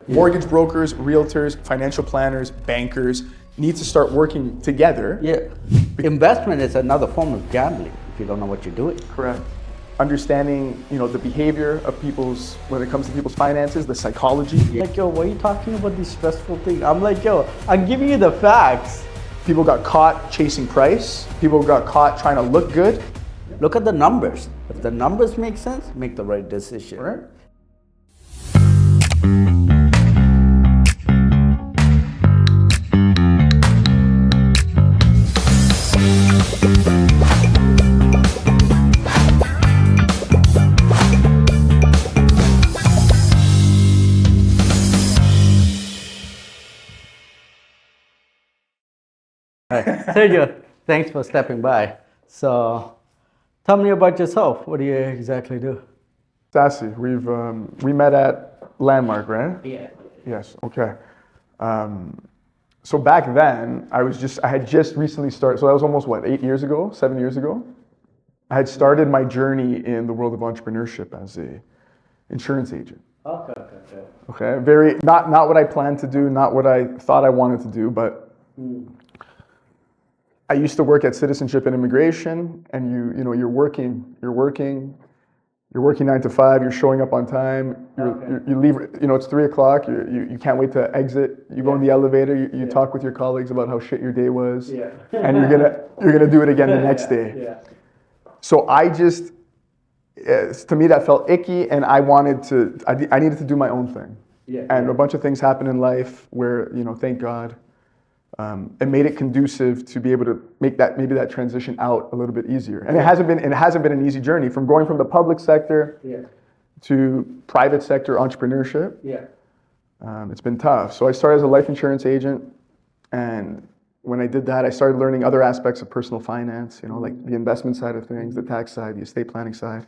Mortgage brokers, realtors, financial planners, bankers need to start working together. Yeah. Investment is another form of gambling if you don't know what you're doing. Correct. Understanding, the behavior of people's, when it comes to people's finances, the psychology. Like, yo, why are you talking about these stressful things? I'm like, yo, I'm giving you the facts. People got caught chasing price. People got caught trying to look good. Look at the numbers. If the numbers make sense, make the right decision. Right. All right. Sergio, thanks for stepping by. So, tell me about yourself. What do you exactly do? Sassy, we met at Landmark, right? Yeah. Yes. Okay. So back then, I had just recently started. So that was almost 7 years ago. I had started my journey in the world of entrepreneurship as a insurance agent. Okay. Okay. Very not what I planned to do, not what I thought I wanted to do, but. I used to work at Citizenship and Immigration, and you're working 9 to 5. You're showing up on time. You leave. It's 3 o'clock. You can't wait to exit. You go in the elevator. You talk with your colleagues about how shit your day was, and you're gonna do it again the next day. Yeah. So to me that felt icky, and I needed to do my own thing. And a bunch of things happened in life where thank God. It made it conducive to be able to make that transition out a little bit easier. And it hasn't been an easy journey from going from the public sector to private sector entrepreneurship. It's been tough. So I started as a life insurance agent, and when I did that, I started learning other aspects of personal finance, like the investment side of things, the tax side, the estate planning side.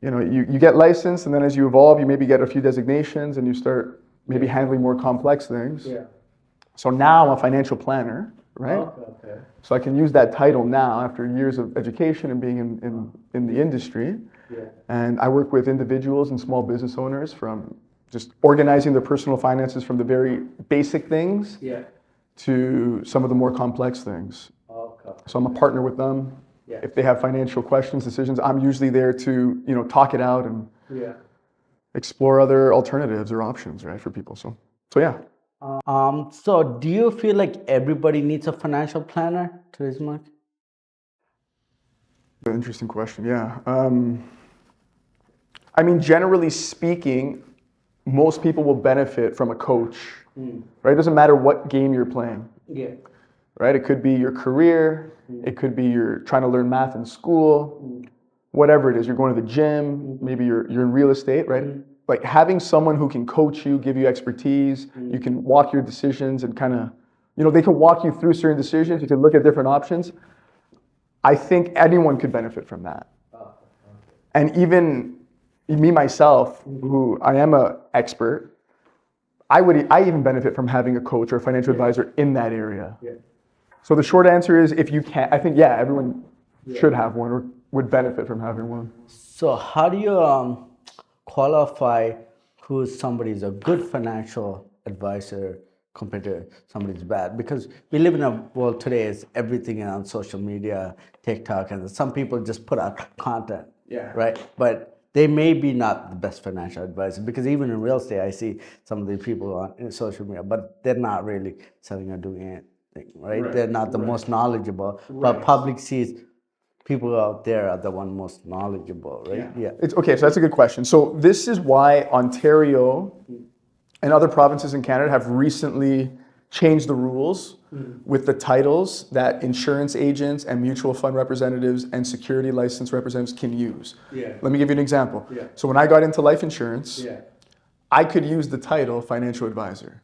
You get licensed, and then as you evolve, you maybe get a few designations, and you start maybe handling more complex things. So now I'm a financial planner, right? Okay. So I can use that title now after years of education and being in the industry. And I work with individuals and small business owners from just organizing their personal finances from the very basic things to some of the more complex things. So I'm a partner with them. If they have financial questions, decisions, I'm usually there to talk it out and explore other alternatives or options, right, for people. So yeah. So do you feel like everybody needs a financial planner to raise money? Interesting question, yeah. Generally speaking, most people will benefit from a coach, right? It doesn't matter what game you're playing, right? It could be your career, it could be you're trying to learn math in school, whatever it is, you're going to the gym, maybe you're in real estate, right? Like having someone who can coach you, give you expertise, you can walk your decisions and kind of, they can walk you through certain decisions, you can look at different options. I think anyone could benefit from that. And even me, myself, who I am an expert, I even benefit from having a coach or a financial advisor in that area. So the short answer is if you can't, I think, everyone should have one or would benefit from having one. So how do you qualify who somebody is a good financial advisor compared to somebody's bad? Because we live in a world today is everything on social media, TikTok, and some people just put out content, right? But they may be not the best financial advisor, because even in real estate, I see some of these people on social media, but they're not really selling or doing anything, right? They're not the most knowledgeable, but public sees people out there are the one most knowledgeable, right? It's okay, so that's a good question. So this is why Ontario and other provinces in Canada have recently changed the rules with the titles that insurance agents and mutual fund representatives and security license representatives can use. Let me give you an example. So when I got into life insurance, I could use the title financial advisor.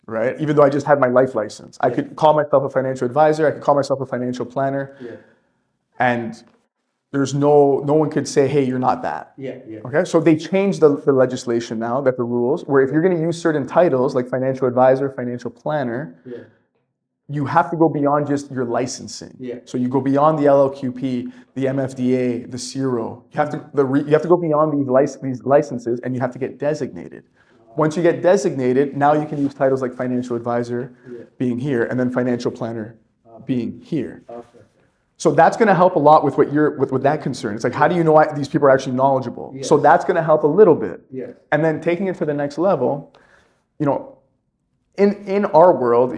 Right? Even though I just had my life license. I could call myself a financial advisor, I could call myself a financial planner. And there's no one could say, hey, you're not that. Okay, so they changed the legislation now, that the rules, where if you're going to use certain titles like financial advisor, financial planner, you have to go beyond just your licensing. So you go beyond the LLQP, the MFDA, the CIRO. You have to go beyond these licenses, and you have to get designated. Once you get designated, now you can use titles like financial advisor being here, and then financial planner being here. So that's going to help a lot with with that concern. It's like, how do you know these people are actually knowledgeable? So that's going to help a little bit. And then taking it to the next level, in our world,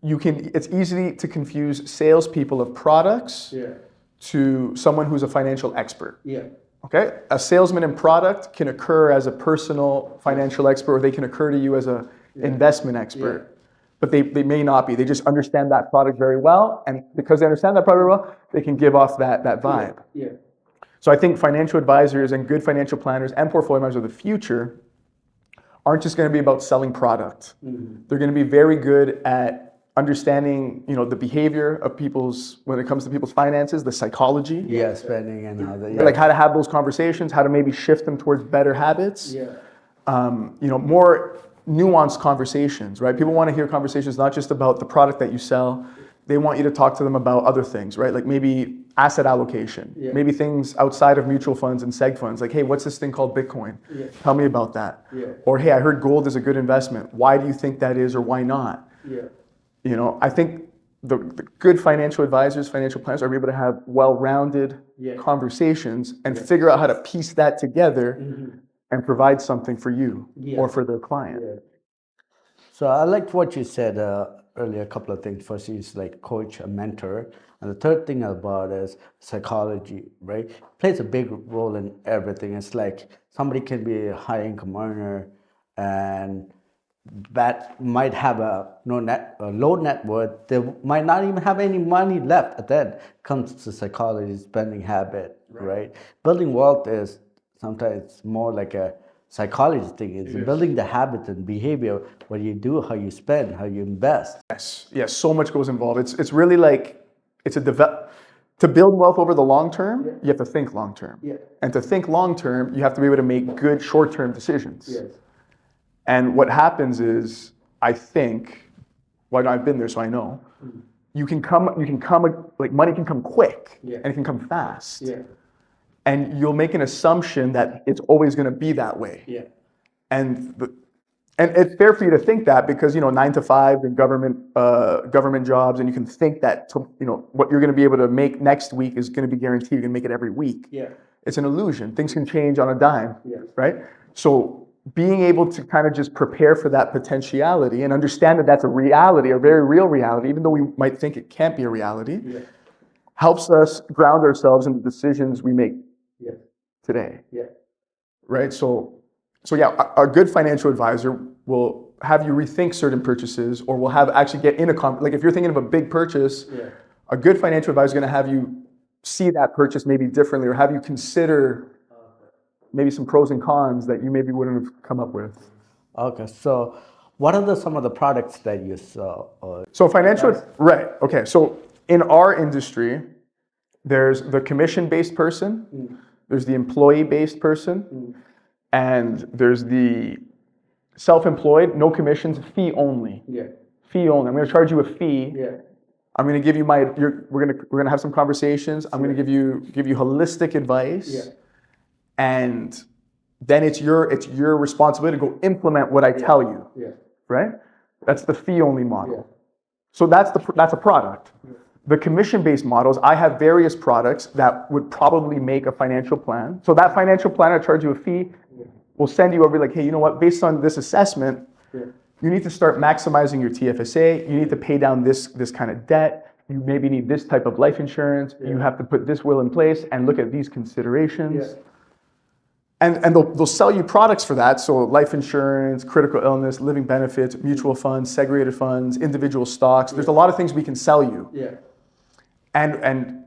it's easy to confuse salespeople of products to someone who's a financial expert. Okay, a salesman in product can occur as a personal financial expert, or they can occur to you as an investment expert. But they may not be. They just understand that product very well, and because they understand that product very well, they can give off that vibe. So I think financial advisors and good financial planners and portfolio managers of the future aren't just going to be about selling product. They're going to be very good at understanding, the behavior of when it comes to people's finances, the psychology. Spending and all that. Like how to have those conversations, how to maybe shift them towards better habits. More nuanced conversations, right? People want to hear conversations not just about the product that you sell. They want you to talk to them about other things, right? Like maybe asset allocation, maybe things outside of mutual funds and seg funds. Like, hey, what's this thing called Bitcoin? Tell me about that. Or, hey, I heard gold is a good investment. Why do you think that is, or why not? I think the good financial advisors, financial planners are able to have well-rounded conversations and figure out how to piece that together and provide something for you or for their client. So I liked what you said earlier, a couple of things. First is like coach, a mentor. And the third thing about is psychology, right? Plays a big role in everything. It's like somebody can be a high income earner and that might have a low net worth. They might not even have any money left. At that comes to psychology, spending habit, right? Building wealth is sometimes more like a psychology thing. It's building the habits and behavior, what you do, how you spend, how you invest. Yes, so much goes involved. It's really like, to build wealth over the long term, you have to think long term. And to think long term, you have to be able to make good short term decisions. And what happens is, I think, I've been there, so I know, like money can come quick and it can come fast. And you'll make an assumption that it's always going to be that way. And it's fair for you to think that because 9 to 5 and government jobs, and you can think that what you're going to be able to make next week is going to be guaranteed. You're going to make it every week. It's an illusion. Things can change on a dime, right? So being able to kind of just prepare for that potentiality and understand that that's a reality, a very real reality, even though we might think it can't be a reality, helps us ground ourselves in the decisions we make today. Right? So a good financial advisor will have you rethink certain purchases, or will have actually get in like if you're thinking of a big purchase, a good financial advisor is going to have you see that purchase maybe differently, or have you consider maybe some pros and cons that you maybe wouldn't have come up with. Okay, so what are some of the products that you sell? So financial, right, okay. So in our industry, there's the commission-based person, there's the employee-based person, and there's the self-employed, no commissions, fee only. Fee only. I'm going to charge you a fee. I'm going to give you we're going to have some conversations. I'm going to give you holistic advice. And then it's your responsibility to go implement what I tell you, right? That's the fee-only model. So that's a product. The commission-based models, I have various products that would probably make a financial plan. So that financial plan, I charge you a fee, will send you over like, hey, you know what? Based on this assessment, you need to start maximizing your TFSA. You need to pay down this kind of debt. You maybe need this type of life insurance. You have to put this will in place and look at these considerations. And they'll sell you products for that. So life insurance, critical illness, living benefits, mutual funds, segregated funds, individual stocks. There's a lot of things we can sell you. And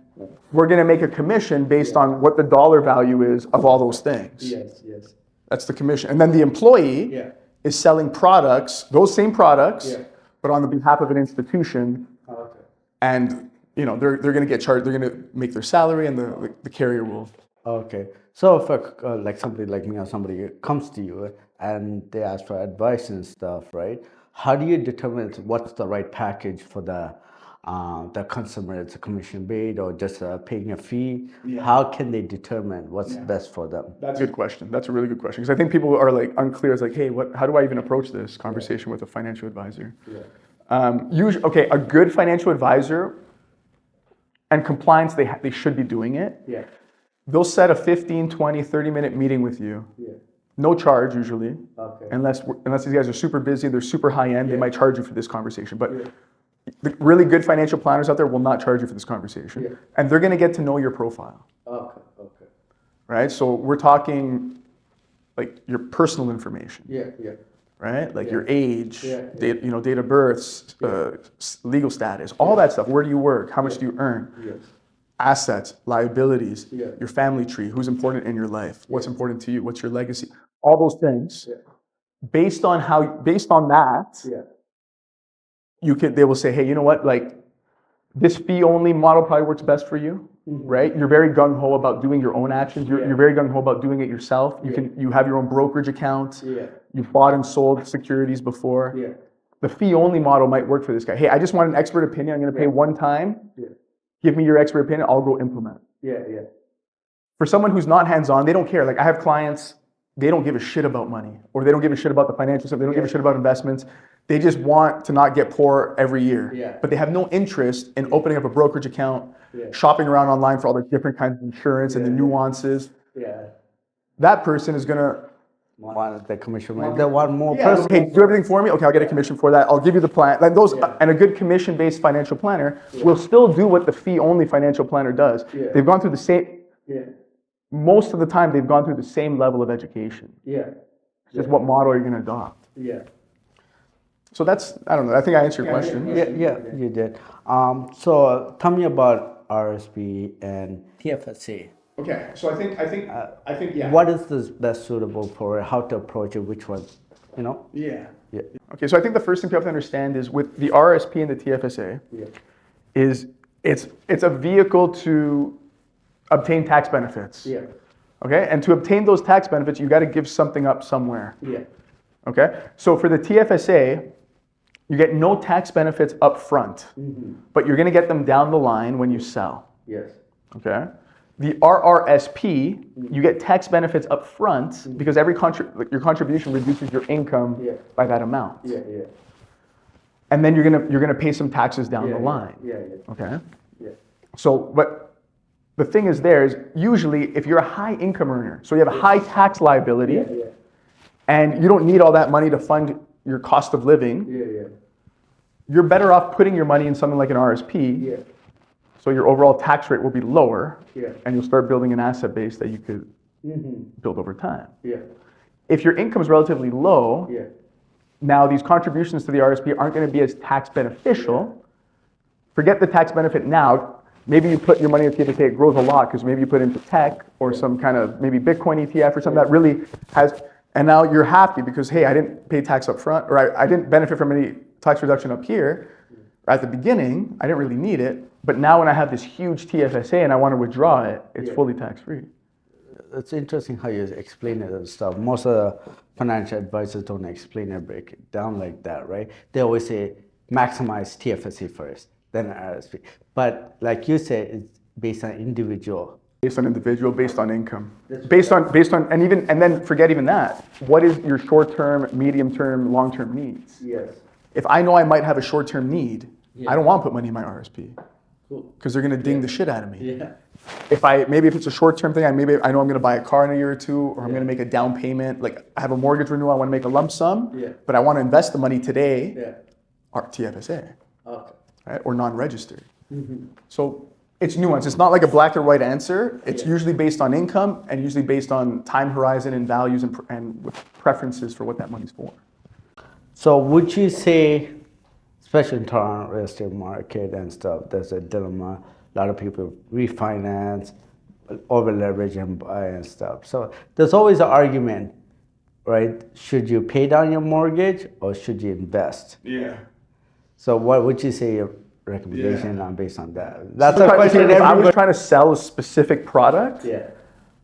we're going to make a commission based on what the dollar value is of all those things. That's the commission. And then the employee is selling products, those same products, but on the behalf of an institution. And they're going to get charged. They're going to make their salary, and the carrier will. Okay. So if like somebody like me or somebody comes to you and they ask for advice and stuff, right? How do you determine what's the right package for the the customer is a commission paid or just paying a fee? How can they determine what's best for them? That's a good question. That's a really good question, because I think people are like unclear. It's like, hey, how do I even approach this conversation with a financial advisor? Usually, a good financial advisor and compliance, they should be doing it. They'll set a 15, 20, 30-minute meeting with you. No charge usually, unless these guys are super busy, they're super high-end, they might charge you for this conversation. But the really good financial planners out there will not charge you for this conversation. And they're gonna get to know your profile. Right? So we're talking like your personal information. Right? Like your age, date of birth, legal status, all that stuff. Where do you work? How much do you earn? Assets, liabilities, your family tree, who's important in your life, what's important to you, what's your legacy, all those things. Based on that, they will say, hey, you know what, like this fee only model probably works best for you, right? You're very gung ho about doing your own actions. You're very gung ho about doing it yourself. You have your own brokerage account. You've bought and sold securities before. The fee only model might work for this guy. Hey, I just want an expert opinion. I'm going to pay one time. Give me your expert opinion, I'll go implement. For someone who's not hands-on, they don't care. Like I have clients, they don't give a shit about money, or they don't give a shit about the financial stuff, they don't give a shit about investments. They just want to not get poor every year. But they have no interest in opening up a brokerage account, shopping around online for all the different kinds of insurance and the nuances. That person is gonna want the commission money. They want more person. Hey, do everything for me? Okay, I'll get a commission for that. I'll give you the plan. Like those, and a good commission-based financial planner will still do what the fee-only financial planner does. They've gone through the same. Most of the time, they've gone through the same level of education. It's just what model are you going to adopt? So that's, I don't know. I think I answered your question. Yeah, you did. So tell me about RRSP and TFSA. Okay, so I think yeah. What is this best suitable for? How to approach it? Which one? You know? Yeah. Okay, so I think the first thing you have to understand is with the RRSP and the TFSA, is it's a vehicle to obtain tax benefits. Okay, and to obtain those tax benefits, you got to give something up somewhere. Okay, so for the TFSA, you get no tax benefits up front, but you're going to get them down the line when you sell. Okay. The RRSP, you get tax benefits up front because every your contribution reduces your income by that amount. And then you're gonna pay some taxes down the line. Okay. So, but the thing is, usually if you're a high income earner, so you have a high tax liability, and you don't need all that money to fund your cost of living. You're better off putting your money in something like an RRSP. So your overall tax rate will be lower, and you'll start building an asset base that you could build over time. If your income is relatively low, now these contributions to the RRSP aren't going to be as tax beneficial. Forget the tax benefit now. Maybe you put your money in TFSA, it grows a lot because maybe you put into tech or some kind of maybe Bitcoin ETF or something that really has, and now you're happy because, hey, I didn't pay tax up front, or I didn't benefit from any tax reduction up here. At the beginning, I didn't really need it. But now when I have this huge TFSA and I want to withdraw it, it's fully tax-free. It's interesting how you explain it and stuff. Most of the financial advisors don't explain it, break it down like that, right? They always say maximize TFSA first, then RRSP. But like you said, it's based on individual. Based on individual, based on income. Based on, and then forget even that. What is your short-term, medium-term, long-term needs? If I know I might have a short-term need, I don't want to put money in my RRSP. Because they're going to ding the shit out of me. If it's a short-term thing, I know I'm going to buy a car in a year or two, or I'm going to make a down payment. Like I have a mortgage renewal, I want to make a lump sum, but I want to invest the money today. Or TFSA, right? Or non-registered. So it's nuanced. It's not like a black or white answer. It's usually based on income and usually based on time horizon and values and preferences for what that money's for. So would you say, especially in Toronto real estate market and stuff, there's a dilemma. A lot of people refinance, over leverage and buy and stuff. So there's always an argument, right? Should you pay down your mortgage or should you invest? So what would you say your recommendation on based on that? That's a question. If I was trying to sell a specific product,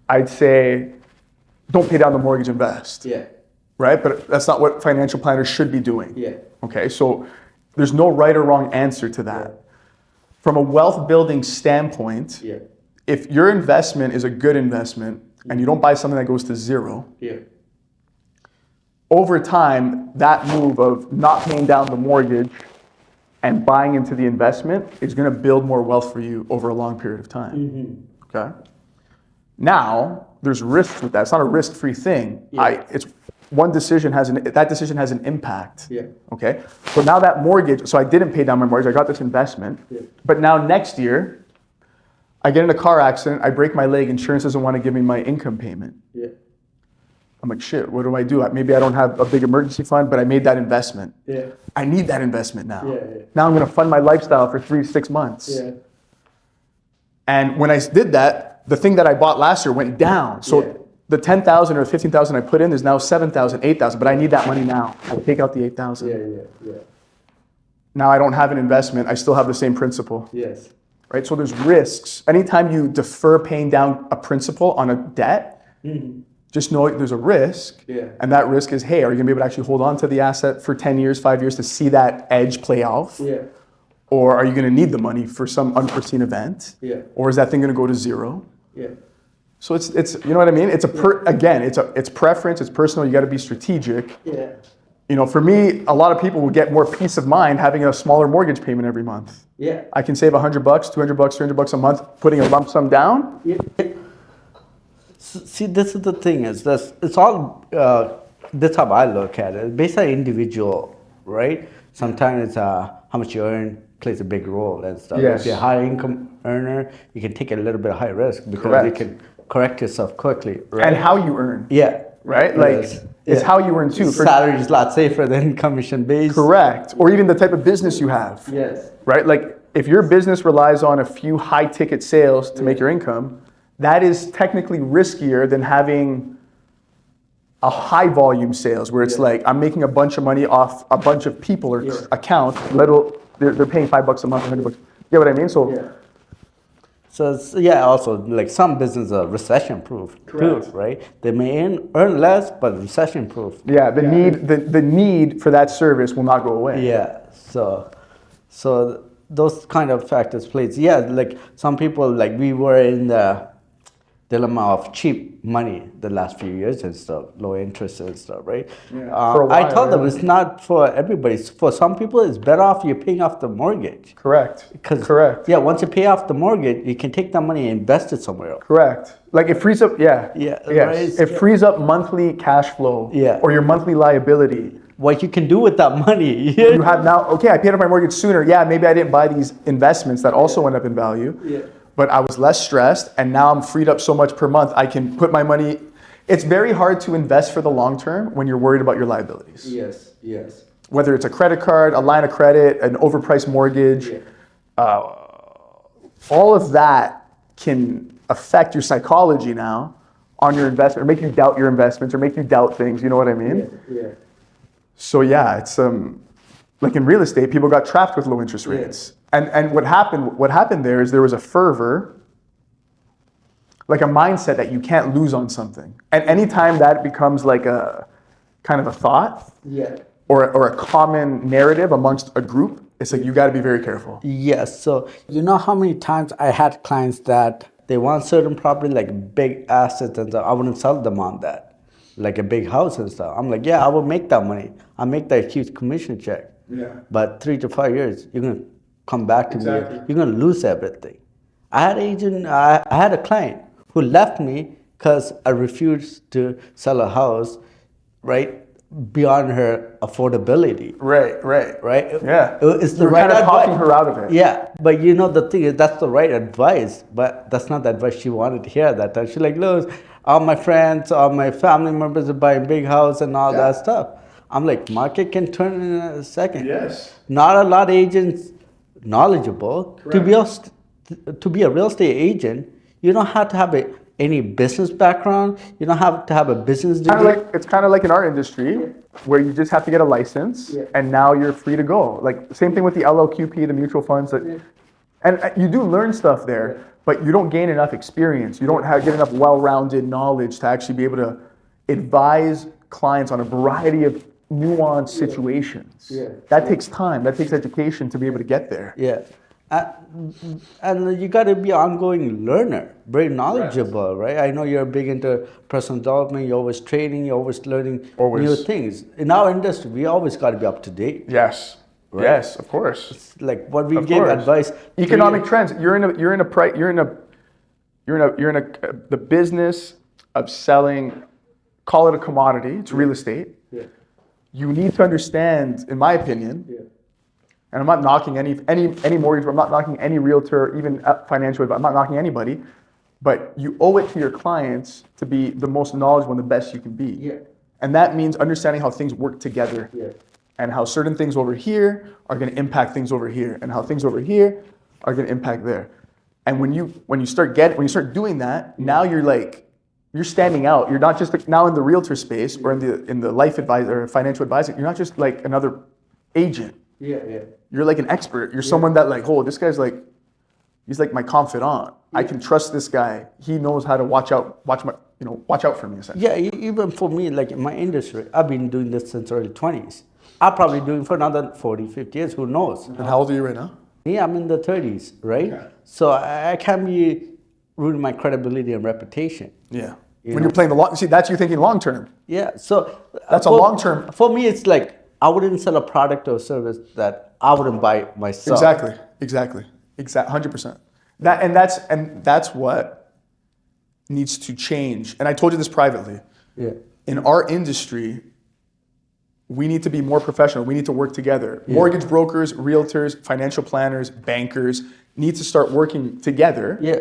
I'd say don't pay down the mortgage, invest. Right? But that's not what financial planners should be doing. Okay, so there's no right or wrong answer to that. from a wealth building standpoint, Yeah. if your investment is a good investment and you don't buy something that goes to zero, Yeah. over time, that move of not paying down the mortgage and buying into the investment is going to build more wealth for you over a long period of time. Okay. Now, there's risks with that. It's not a risk-free thing. Yeah. It's one decision that decision has an impact. Yeah. Okay. So now that mortgage. So I didn't pay down my mortgage. I got this investment. Yeah. But now next year, I get in a car accident. I break my leg. Insurance doesn't want to give me my income payment. Yeah. I'm like, shit. What do? Maybe I don't have a big emergency fund, but I made that investment. Yeah. I need that investment now. Yeah. Now I'm going to fund my lifestyle for 3-6 months. Yeah. And when I did that, the thing that I bought last year went down. So the 10,000 or 15,000 I put in is now 7,000, 8,000, but I need that money now. I take out the 8,000. Yeah. Now I don't have an investment. I still have the same principal. Yes. Right? So there's risks. Anytime you defer paying down a principal on a debt, just know there's a risk. Yeah. And that risk is, hey, are you going to be able to actually hold on to the asset for 10 years, 5 years to see that edge play off? Yeah. Or are you going to need the money for some unforeseen event? Yeah. Or is that thing going to go to zero? Yeah. So it's you know what I mean? It's it's preference, it's personal, you got to be strategic. Yeah. You know, for me, a lot of people will get more peace of mind having a smaller mortgage payment every month. Yeah. I can save $100, $200, $300 a month putting a lump sum down. Yeah. See, this is the thing is this. It's all. That's how I look at it. Based on individual, right? Sometimes it's how much you earn plays a big role and stuff. Yes. If you're a high income earner, you can take a little bit of high risk because Correct. you can correct yourself quickly. Right? And how you earn. Yeah. Right? Like, Yes. it's Yeah. how you earn too. Salary is a lot safer than commission based. Correct. Or even the type of business you have. Yes. Right? Like, if your business relies on a few high ticket sales to make your income, that is technically riskier than having a high volume sales where it's like I'm making a bunch of money off a bunch of people or accounts. They're paying $5 a month, $100. You get what I mean? So So it's, also like some businesses are recession proof too, right? They may earn less, but recession proof. yeah, the need for that service will not go away. Yeah. So those kind of factors plays. Yeah, like some people, like we were in the dilemma of cheap money the last few years and stuff, low interest and stuff, right? Yeah. For a while, I told them it's not for everybody. For some people, it's better off you're paying off the mortgage. Correct. Correct. Yeah, once you pay off the mortgage, you can take that money and invest it somewhere else. Correct. Like it frees up, Yeah, yes. right. It frees up monthly cash flow or your monthly liability. What you can do with that money. You have now, okay, I paid off my mortgage sooner. Yeah, maybe I didn't buy these investments that also went up in value. Yeah. But I was less stressed and now I'm freed up so much per month. I can put my money. It's very hard to invest for the long term when you're worried about your liabilities. Yes. Whether it's a credit card, a line of credit, an overpriced mortgage, all of that can affect your psychology now on your investment or make you doubt your investments or make you doubt things. You know what I mean? Yeah. So yeah, it's like in real estate, people got trapped with low interest rates. And what happened there is there was a fervor, like a mindset that you can't lose on something. And anytime that becomes like a kind of a thought or a common narrative amongst a group, it's like you got to be very careful. Yes. So you know how many times I had clients that they want certain property like big assets and stuff. I wouldn't sell them on that, like a big house and stuff. I'm like, yeah, I will make that money. I'll make that huge commission check. Yeah. But 3 to 5 years, you're gonna come back to me. You're gonna lose everything. I had a client who left me because I refused to sell a house, right, beyond her affordability. Right. Yeah. It's the You're right kind of advice. talking her out of it. Yeah, but you know the thing is that's the right advice, but that's not the advice she wanted to hear at that time. She's like, look, all my friends, all my family members are buying big house and all that stuff. I'm like, market can turn in a second. Yes. Not a lot of agents knowledgeable. To be a real estate agent, you don't have to have any business background. You don't have to have a business degree. It's kind of like in our industry where you just have to get a license and now you're free to go. Like same thing with the LLQP, the mutual funds. And you do learn stuff there, but you don't gain enough experience. You don't get enough well-rounded knowledge to actually be able to advise clients on a variety of nuanced situations. That takes time. That takes education to be able to get there. Yeah. And you got to be an ongoing learner, very knowledgeable, right? I know you're big into personal development. You're always training. You're always learning new things. In our industry, we always got to be up to date. Yes. Right? Yes, of course. It's like what we give advice. Economic trends. You're in the business of selling. Call it a commodity. It's real estate. Yeah. You need to understand, in my opinion. Yeah. And I'm not knocking any mortgage, I'm not knocking any realtor, even financial advisor, I'm not knocking anybody, but you owe it to your clients to be the most knowledgeable and the best you can be. Yeah. And that means understanding how things work together. Yeah. And how certain things over here are going to impact things over here, and how things over here are going to impact there. And when you start doing that, now you're standing out. You're not just now in the realtor space or in the life advisor or financial advisor. You're not just like another agent. Yeah, yeah. You're like an expert. You're someone that like, oh, this guy's like, he's like my confidant. Yeah. I can trust this guy. He knows how to watch out for me, essentially. Yeah, even for me, like in my industry, I've been doing this since early 20s. I'll probably doing for another 40, 50 years, who knows? And how old are you right now? Yeah, I'm in the 30s, right? Okay. So I can't be ruining my credibility and reputation. Yeah. You're playing that's you thinking long term. Yeah, so that's a long term. For me, it's like, I wouldn't sell a product or service that I wouldn't buy myself. Exactly, 100%. That's what needs to change. And I told you this privately. Yeah. In our industry, we need to be more professional. We need to work together. Yeah. Mortgage brokers, realtors, financial planners, bankers need to start working together. Yeah.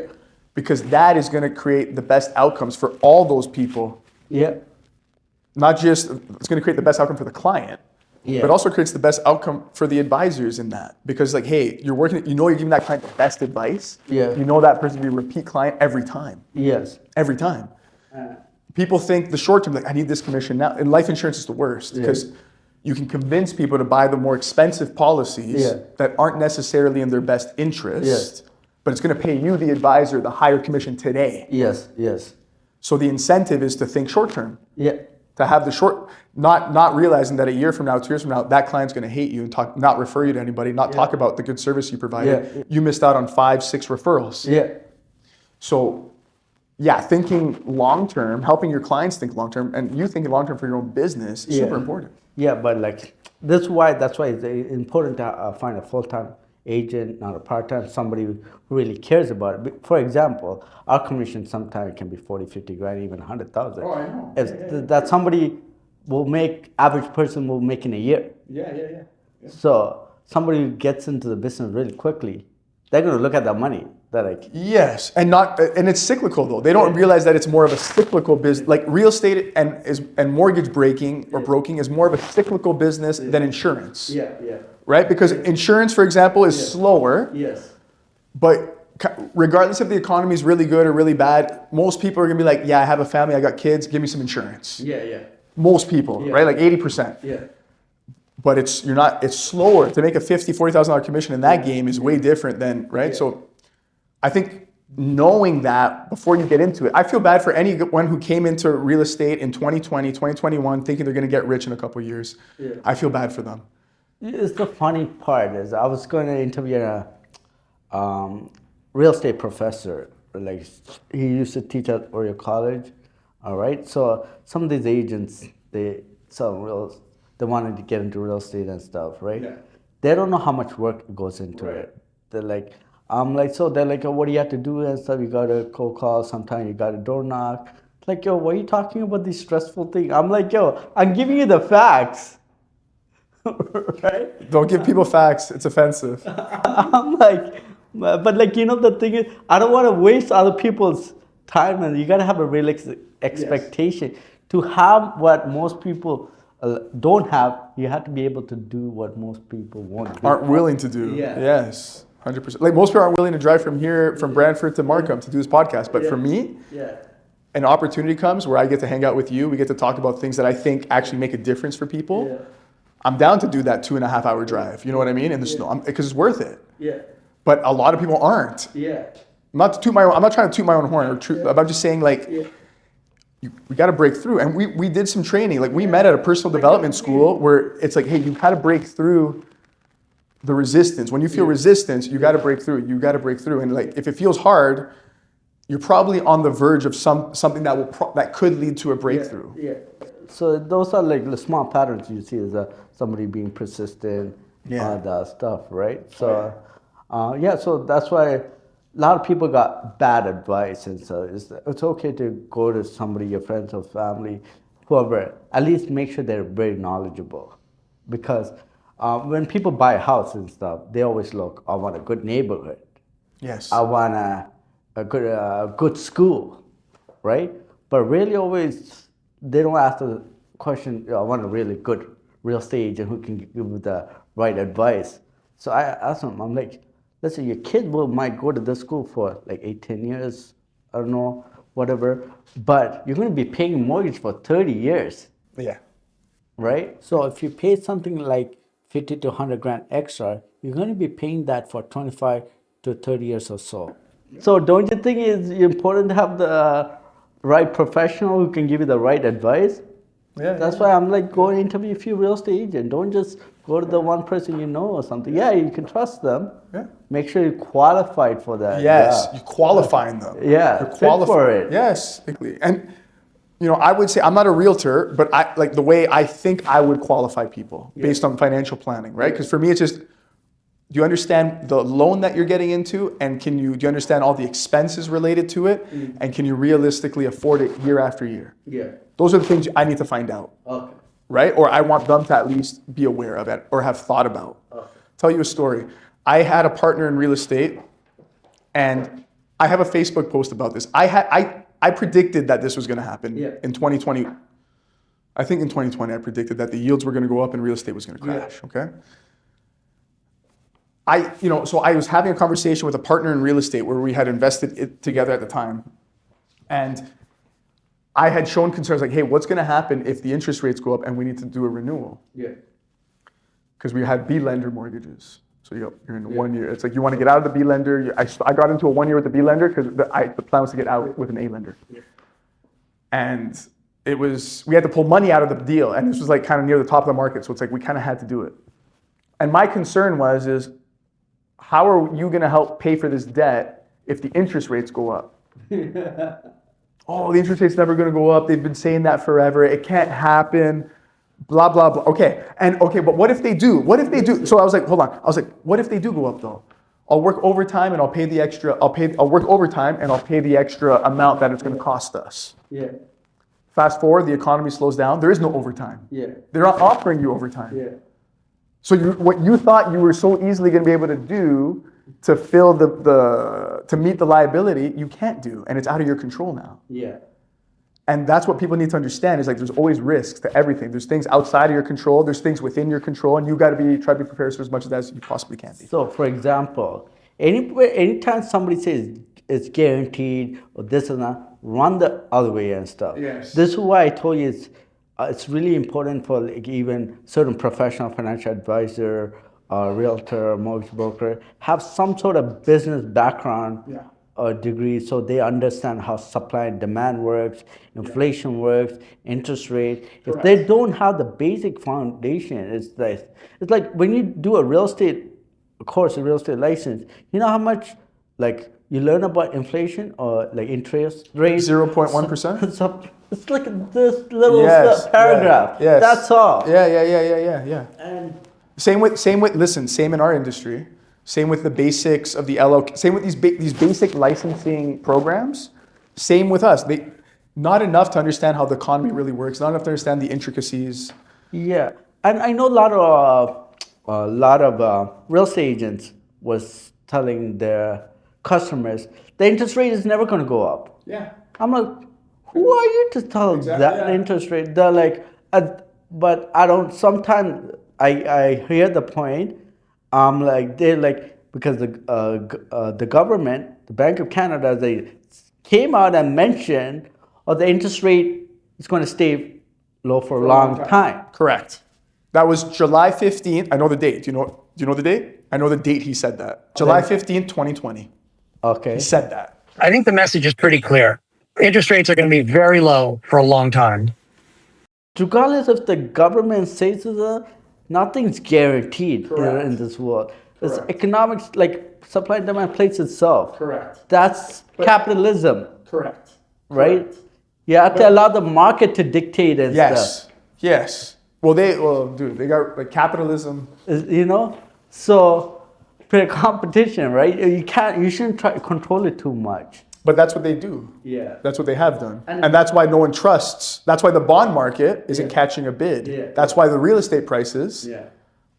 Because that is going to create the best outcomes for all those people. Yeah. Not just, it's going to create the best outcome for the client. Yeah. But also creates the best outcome for the advisors in that. Because like, hey, you're working, you're giving that client the best advice. Yeah. You know that person will be a repeat client every time. Yes. Every time. People think the short term, like I need this commission now. And life insurance is the worst because you can convince people to buy the more expensive policies that aren't necessarily in their best interest, but it's going to pay you, the advisor, the higher commission today. Yes, yes. So the incentive is to think short term. Yeah. To have the short, not realizing that a year from now, 2 years from now, that client's going to hate you and not refer you to anybody, not talk about the good service you provided. Yeah. You missed out on 5, 6 referrals. Yeah. So, thinking long term, helping your clients think long term, and you thinking long term for your own business is super important. Yeah, but like that's why it's important to find a full-time agent, not a part-time, somebody who really cares about it. For example, our commission sometimes can be 40, 50 grand, even 100,000. Oh, I know. That somebody average person will make in a year. Yeah. So somebody who gets into the business really quickly, they're going to look at that money. Yes, and it's cyclical though. They don't realize that it's more of a cyclical business. Like real estate and mortgage breaking or broking is more of a cyclical business than insurance. Yeah. Right? Because insurance, for example, is slower. Yes. But regardless if the economy is really good or really bad, most people are gonna be like, yeah, I have a family, I got kids, give me some insurance. Yeah. Most people, right? Like 80%. Yeah. But it's slower. To make a $40,000 commission in that game is way different than, right? Yeah. So I think knowing that before you get into it, I feel bad for anyone who came into real estate in 2020, 2021, thinking they're gonna get rich in a couple of years. Yeah. I feel bad for them. It's the funny part is I was going to interview a real estate professor. Like he used to teach at Oriel College. All right. So some of these agents, they wanted to get into real estate and stuff, right? Yeah. They don't know how much work goes into it. They're like, they're like, what do you have to do and stuff? You got to cold call. Sometimes you got to door knock. Like, yo, why are you talking about these stressful things? I'm like, yo, I'm giving you the facts. Right? Don't give people facts. It's offensive. I'm like, but like, the thing is, I don't want to waste other people's time, and you got to have a realistic expectation. To have what most people don't have, you have to be able to do what most people aren't willing to do. Yeah. Yes, 100%. Like most people aren't willing to drive from Brantford to Markham to do this podcast, but for me, an opportunity comes where I get to hang out with you. We get to talk about things that I think actually make a difference for people. Yeah. I'm down to do that 2.5-hour drive. You know what I mean? In the snow, because it's worth it. Yeah. But a lot of people aren't. Yeah. I'm not trying to toot my own horn but I'm just saying we got to break through. And we did some training. Like we met at a personal development school where it's like, hey, you got to break through the resistance. When you feel resistance, you got to break through. You got to break through. And like, if it feels hard, you're probably on the verge of something that that could lead to a breakthrough. Yeah. So those are like the small patterns you see as somebody being persistent, that stuff, right? So, so that's why a lot of people got bad advice, and so it's okay to go to somebody, your friends or family, whoever. At least make sure they're very knowledgeable, because when people buy a house and stuff, they always look, I want a good neighborhood. Yes. I want a good school, right? But really always, they don't ask the question, I want a really good real estate agent who can give the right advice. So I asked them, I'm like, listen, your kid might go to this school for like 8-10 years, I don't know, whatever, but you're going to be paying a mortgage for 30 years. Yeah. Right? So if you pay something like 50 to 100 grand extra, you're going to be paying that for 25 to 30 years or so. So don't you think it's important to have the right professional who can give you the right advice? Yeah. That's why I'm like, go and interview a few real estate agents. Don't just go to the one person you know or something. Yeah, you can trust them. Yeah. Make sure you're qualified for that. Yes, you're qualifying them. Yeah, you're fit for it. Yes, exactly. And I would say I'm not a realtor, but I like the way I think I would qualify people based on financial planning, right? Because for me, it's just, do you understand the loan that you're getting into, and do you understand all the expenses related to it, and can you realistically afford it year after year? Yeah. Those are the things I need to find out. Okay. Right? Or I want them to at least be aware of it or have thought about. Okay. Tell you a story. I had a partner in real estate, and I have a Facebook post about this. I predicted that this was going to happen in 2020. I think in 2020, I predicted that the yields were going to go up and real estate was going to crash. Okay. So I was having a conversation with a partner in real estate where we had invested it together at the time, and I had shown concerns like, hey, what's going to happen if the interest rates go up and we need to do a renewal? Yeah. Because we had B lender mortgages. So you're in 1 year. It's like you want to get out of the B lender. I got into a 1 year with the B lender because the plan was to get out with an A lender. Yeah. And we had to pull money out of the deal. And this was like kind of near the top of the market. So it's like we kind of had to do it. And my concern is how are you going to help pay for this debt if the interest rates go up? Oh, the interest rate's never going to go up. They've been saying that forever. It can't happen. Blah, blah, blah. Okay, but what if they do? What if they do? So I was like, hold on. I was like, what if they do go up though? I'll work overtime and I'll pay the extra. I'll work overtime and I'll pay the extra amount that it's going to cost us. Yeah. Fast forward, the economy slows down. There is no overtime. Yeah. They're not offering you overtime. Yeah. So what you thought you were so easily going to be able to do to fill to meet the liability, you can't do, and it's out of your control now. Yeah. And that's what people need to understand is like there's always risks to everything. There's things outside of your control, there's things within your control, and you got to try to be prepared for as much of that as you possibly can be. So, for example, anytime somebody says it's guaranteed or this or that, run the other way and stuff. Yes. This is why I told you it's really important for like even certain professional financial advisor, realtor, mortgage broker, have some sort of business background or degree so they understand how supply and demand works, inflation works, interest rate. Correct. If they don't have the basic foundation, it's like when you do a real estate course, a real estate license, you know how much like you learn about inflation or like interest rate? 0.1%? So it's like this little paragraph. Yes. That's all. Yeah. And same in our industry. Same with the basics of the LO. Same with these basic licensing programs. Same with us. Not enough to understand how the economy really works. Not enough to understand the intricacies. Yeah, and I know a lot of real estate agents was telling their customers the interest rate is never going to go up. Yeah. I'm like, who are you to tell that interest rate? They're like, but I don't. Sometimes I hear the point. They're like, because the government, the Bank of Canada, they came out and mentioned, the interest rate is going to stay low for a long time. Correct. That was July 15th. I know the date. Do you know the date? I know the date he said that. July 15th, 2020. Okay. He said that. I think the message is pretty clear. Interest rates are going to be very low for a long time. Regardless if the government says that, Nothing's guaranteed in this world. It's economics, like supply and demand plays itself. Correct. That's capitalism, Correct. right? You have to allow the market to dictate and stuff. Yes. Well, dude, they got like capitalism. You know, so for competition, right? You shouldn't try to control it too much. But that's what they do. Yeah. That's what they have done. And that's why no one trusts. That's why the bond market isn't catching a bid. Yeah. That's why the real estate prices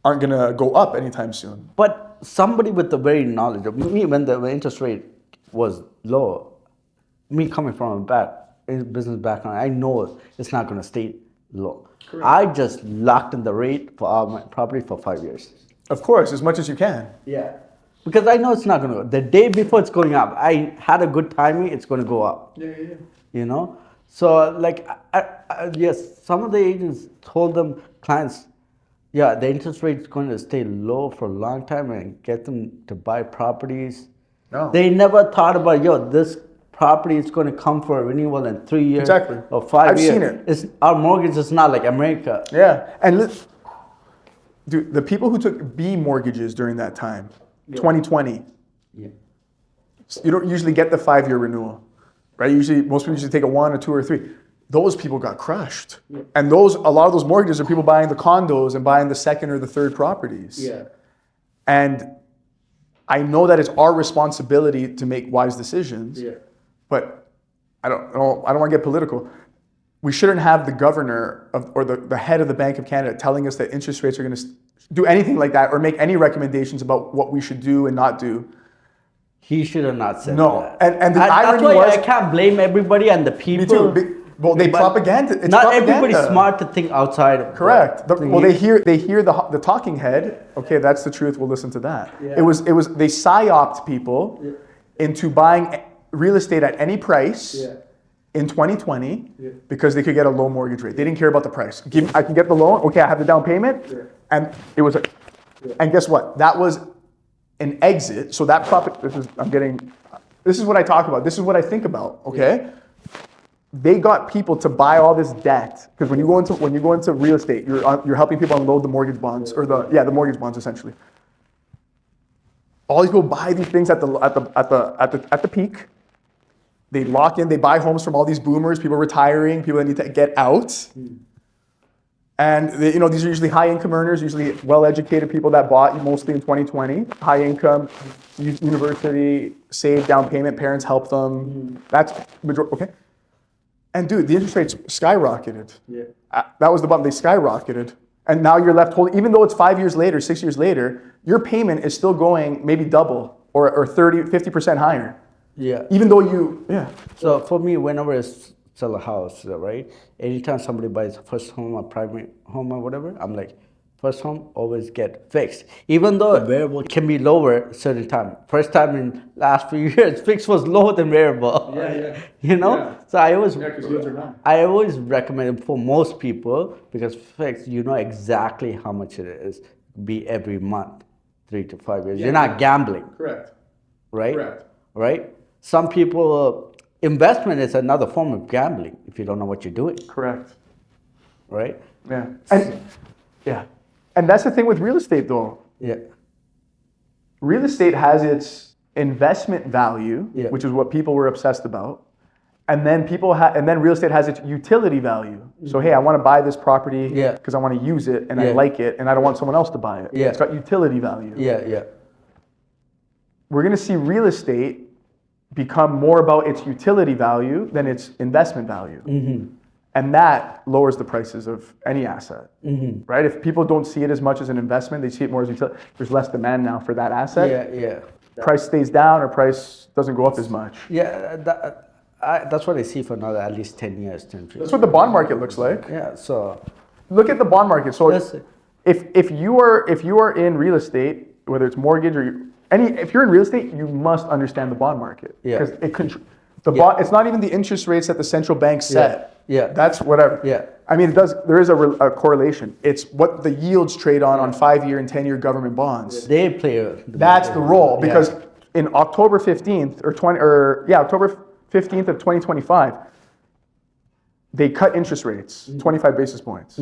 aren't going to go up anytime soon. But somebody with the very knowledge of me, when the interest rate was low, me coming from a business background, I know it's not going to stay low. Correct. I just locked in the rate for all my property for 5 years. Of course, as much as you can. Yeah. Because I know it's not going to go. The day before it's going up, I had a good timing, it's going to go up. Yeah. You know? So, like, yes, some of the agents told them, clients, the interest rate is going to stay low for a long time and get them to buy properties. No. They never thought about, this property is going to come for a renewal in 3 years or 5 years. I've seen it. Our mortgage is not like America. Yeah. And dude, the people who took B mortgages during that time, 2020, you don't usually get the 5-year renewal, right? Most people usually take a 1 or 2 or 3. Those people got crushed. Yeah. And a lot of those mortgages are people buying the condos and buying the second or the third properties. Yeah. And I know that it's our responsibility to make wise decisions, but I don't want to get political. We shouldn't have the governor or the head of the Bank of Canada telling us that interest rates are going to do anything like that or make any recommendations about what we should do and not do. He should have not said that. No, and the irony that's why was, I can't blame everybody and the people. Me too. Well, they propaganda. It's not propaganda. Everybody's smart to think outside of correct. They hear the talking head. Okay, that's the truth. We'll listen to that. Yeah. It was they psyoped people into buying real estate at any price in 2020 because they could get a low mortgage rate. They didn't care about the price. I can get the loan. Okay, I have the down payment, and it was. And guess what? That was an exit. So that profit. This is what I talk about. This is what I think about. Okay. They got people to buy all this debt because when you go into real estate, you're helping people unload the mortgage bonds or the mortgage bonds essentially. All these people buy these things at the peak. They lock in. They buy homes from all these boomers, people retiring, people that need to get out. And these are usually high income earners, usually well educated people that bought mostly in 2020. High income, university, save down payment, parents help them. That's majority. Okay. And dude, the interest rates skyrocketed. Yeah. That was the bump. They skyrocketed. And now you're left holding, even though it's 5 years later, 6 years later, your payment is still going maybe double or 30, 50% higher. Yeah. Even though So for me, whenever I sell a house, right? Anytime somebody buys a first home, a private home or whatever, I'm like, first home always get fixed. Even though variable can be lower certain time. First time in last few years, fixed was lower than variable. So I always recommend it for most people because fixed, exactly how much it is. Be every month, 3 to 5 years. You're not gambling. Correct. Right? Correct. Right? Some people, investment is another form of gambling if you don't know what you're doing. Correct. Right? Yeah. And that's the thing with real estate, though. Yeah. Real estate has its investment value, which is what people were obsessed about, and then real estate has its utility value. So hey, I want to buy this property because I want to use it and I like it, and I don't want someone else to buy it. It's got utility value. We're going to see real estate become more about its utility value than its investment value. Mm-hmm. And that lowers the prices of any asset, right? If people don't see it as much as an investment, they see it more as utility. There's less demand now for that asset. Price stays down or price doesn't go up as much. That's what I see for another at least 10 years, 10 years. That's what the bond market looks like. So look at the bond market. So if you are in real estate, whether it's mortgage or if you're in real estate, you must understand the bond market because it's not even the interest rates that the central bank set. That's whatever. I mean, there is a correlation. It's what the yields trade on 5-year and 10-year government bonds. They play. That's the role because in October 15th October 15th of 2025, they cut interest rates 25 basis points.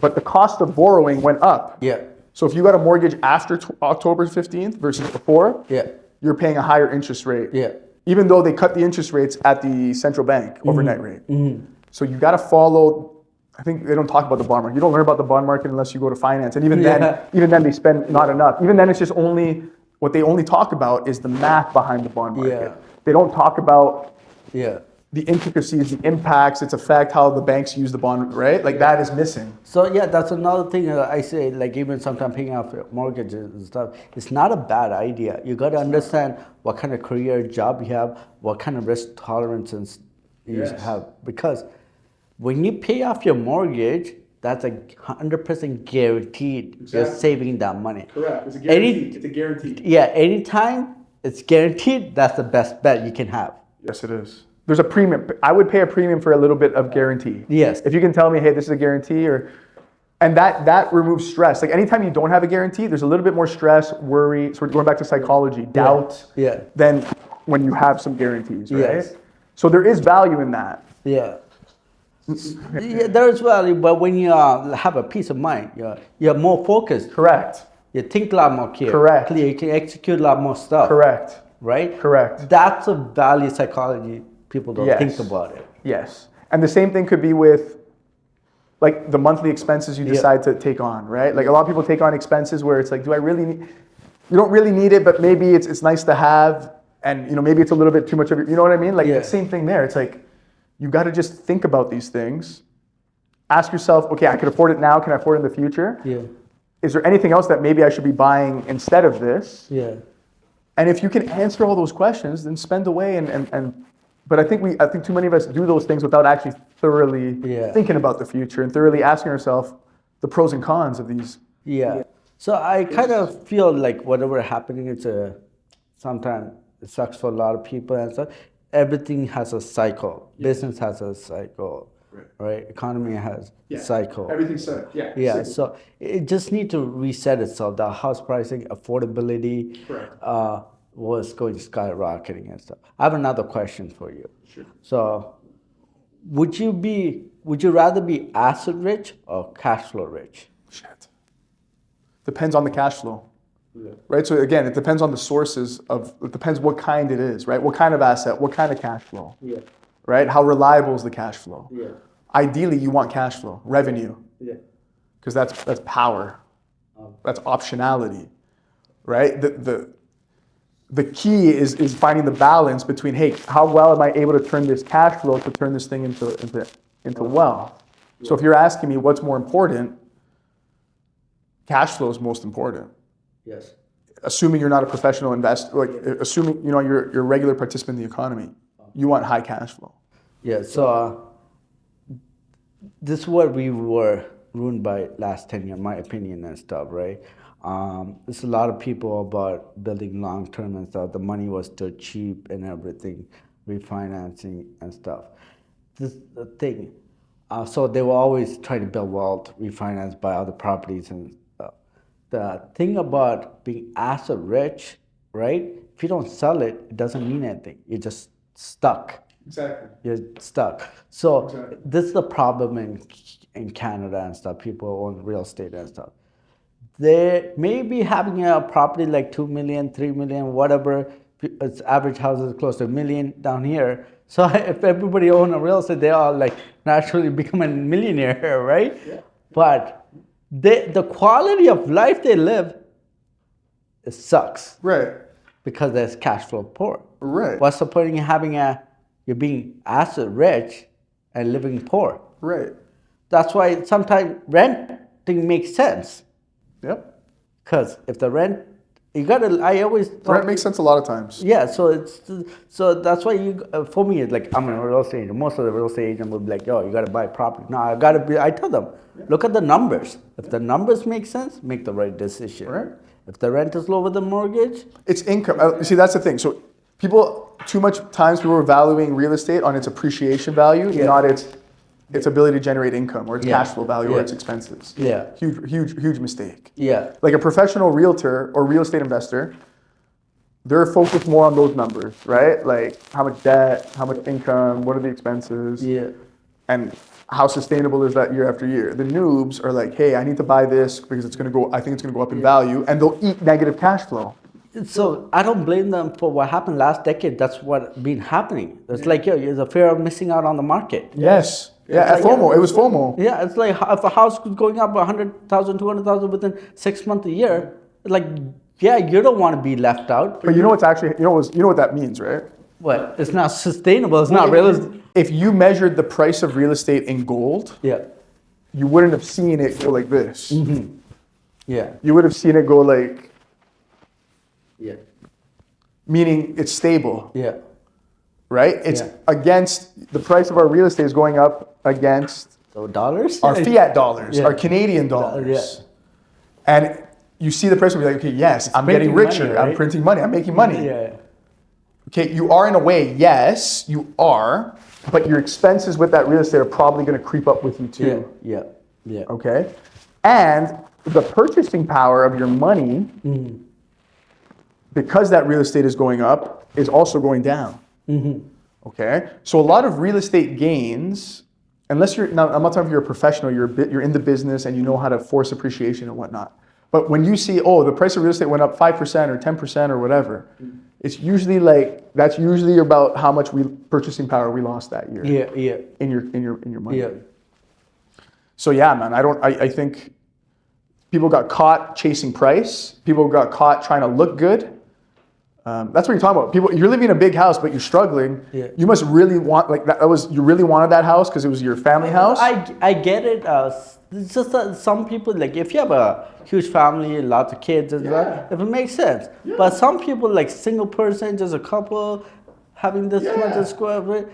but the cost of borrowing went up. Yeah. So if you got a mortgage after October 15th versus before, Yeah. you're paying a higher interest rate. Yeah. Even though they cut the interest rates at the central bank overnight rate. So you got to follow. I think they don't talk about the bond market. You don't learn about the bond market unless you go to finance, and even then they spend not enough. Even then, it's just only what they only talk about is the math behind the bond market. Yeah. They don't talk about Yeah. the intricacies, the impacts, its effect, how the banks use the bond, right? Like that is missing. So yeah, that's another thing I say. Like even sometimes paying off mortgages and stuff, it's not a bad idea. You got to understand what kind of career job you have, what kind of risk tolerances you have, because when you pay off your mortgage, that's 100% guaranteed. You're saving that money. Correct. It's a guarantee. It's a guarantee. Yeah, anytime it's guaranteed. That's the best bet you can have. Yes, it is. There's a premium. I would pay a premium for a little bit of guarantee. Yes. If you can tell me, hey, this is a guarantee, and that removes stress. Like anytime you don't have a guarantee, there's a little bit more stress, worry. So we're going back to psychology, doubt. Yeah. Than when you have some guarantees, right? Yes. So there is value in that. Yeah. Yeah, there is value, but when you have a peace of mind, you're more focused. Correct. You think a lot more clear. Correct. Clear. You can execute a lot more stuff. Correct. Right? Correct. That's a value psychology. People don't think about it. Yes. And the same thing could be with like the monthly expenses you decide to take on, right? Like a lot of people take on expenses where it's like, do I really need, you don't really need it, but maybe it's nice to have, and maybe it's a little bit too much of it, you know what I mean? Like the same thing there. It's like, you got to just think about these things. Ask yourself, okay, I can afford it now. Can I afford it in the future? Yeah. Is there anything else that maybe I should be buying instead of this? Yeah. And if you can answer all those questions, then spend away but I think too many of us do those things without actually thoroughly thinking about the future and thoroughly asking ourselves the pros and cons of these. Yeah. So I kind of feel like whatever happening, sometimes it sucks for a lot of people and stuff. Everything has a cycle. Business has a cycle, right? Economy has a cycle. Everything's set. Yeah. So it just need to reset itself. The house pricing, affordability, was going skyrocketing and stuff. I have another question for you. Sure. So, would you rather be asset rich or cash flow rich? Shit. Depends on the cash flow. Yeah. Right? So again, it depends on the sources it depends what kind it is, right? What kind of asset, what kind of cash flow. Yeah. Right? How reliable is the cash flow? Yeah. Ideally, you want cash flow, revenue. Yeah. Because that's power. That's optionality. Right? The key is finding the balance between, hey, how well am I able to turn this cash flow to turn this thing into wealth? Yeah. So if you're asking me what's more important, cash flow is most important. Yes. Assuming you're not a professional investor, assuming you're a regular participant in the economy, you want high cash flow. Yeah. So this is what we were ruined by last 10 years, my opinion and stuff, right? There's a lot of people about building long term and stuff. The money was still cheap and everything, refinancing and stuff. This is the thing. So they were always trying to build wealth, refinance, buy other properties and stuff. The thing about being asset rich, right? If you don't sell it, it doesn't mean anything. You're just stuck. Exactly. You're stuck. So this is the problem in Canada and stuff. People own real estate and stuff. They may be having a property like 2 million, 3 million, whatever. Its average house is close to $1 million down here. So if everybody own a real estate, they all like naturally become a millionaire, right? Yeah. But the quality of life they live, it sucks. Right. Because there's cash flow poor. Right. What's the point in you're being asset rich and living poor? Right. That's why sometimes renting makes sense. Yep. Because if the rent, rent makes sense a lot of times. Yeah, so that's why for me, it's like, I'm a real estate agent. Most of the real estate agent would be like, yo, you got to buy property. No, I tell them, look at the numbers. If the numbers make sense, make the right decision. Right. If the rent is lower than mortgage. It's income. See, that's the thing. So too much times people are valuing real estate on its appreciation value, not its ability to generate income or its cash flow value or its expenses. Yeah. Huge mistake. Yeah. Like a professional realtor or real estate investor, they're focused more on those numbers, right? Like how much debt, how much income, what are the expenses? Yeah. And how sustainable is that year after year? The noobs are like, hey, I need to buy this because it's going to go, I think it's going to go up in value, and they'll eat negative cash flow. So I don't blame them for what happened last decade. That's what been happening. It's like, there's a fear of missing out on the market. Yes. Yeah, FOMO. It was FOMO. Yeah, it's like if a house was going up 100,000, 200,000 within 6 months a year, like, yeah, you don't want to be left out. But you know what's actually, you know what that means, right? What? It's not sustainable. It's not realistic. If you measured the price of real estate in gold, Yeah. you wouldn't have seen it go like this. Yeah. You would have seen it go like, Yeah. meaning it's stable, Yeah. right? It's Yeah. against, the price of our real estate is going up against So dollars? our fiat dollars, Yeah. our Canadian dollars. Yeah. And you see the price and be like, okay, yes, I'm getting printing richer. money, I'm right? printing money. I'm making money. Yeah. Okay, you are in a way, yes, you are, but your expenses with that real estate are probably going to creep up with you Yeah. too. Yeah. Yeah. Okay? And the purchasing power of your money, because that real estate is going up, is also going down. Okay? So a lot of real estate gains, unless you're, now I'm not talking if you're a professional, you're in the business and you know how to force appreciation and whatnot. But when you see, oh, the price of real estate went up 5% or 10% or whatever, it's usually like, that's usually about how much purchasing power we lost that year. Yeah. Yeah. In your money. Yeah. So yeah, man, I think people got caught chasing price. People got caught trying to look good. That's what you're talking about. People, you're living in a big house, but you're struggling. Yeah. You must really want, like that was, you really wanted that house because it was your family house. I get it. It's just that some people, like if you have a huge family, lots of kids and stuff, if it makes sense. Yeah. But some people, like single person, just a couple, having this much square foot,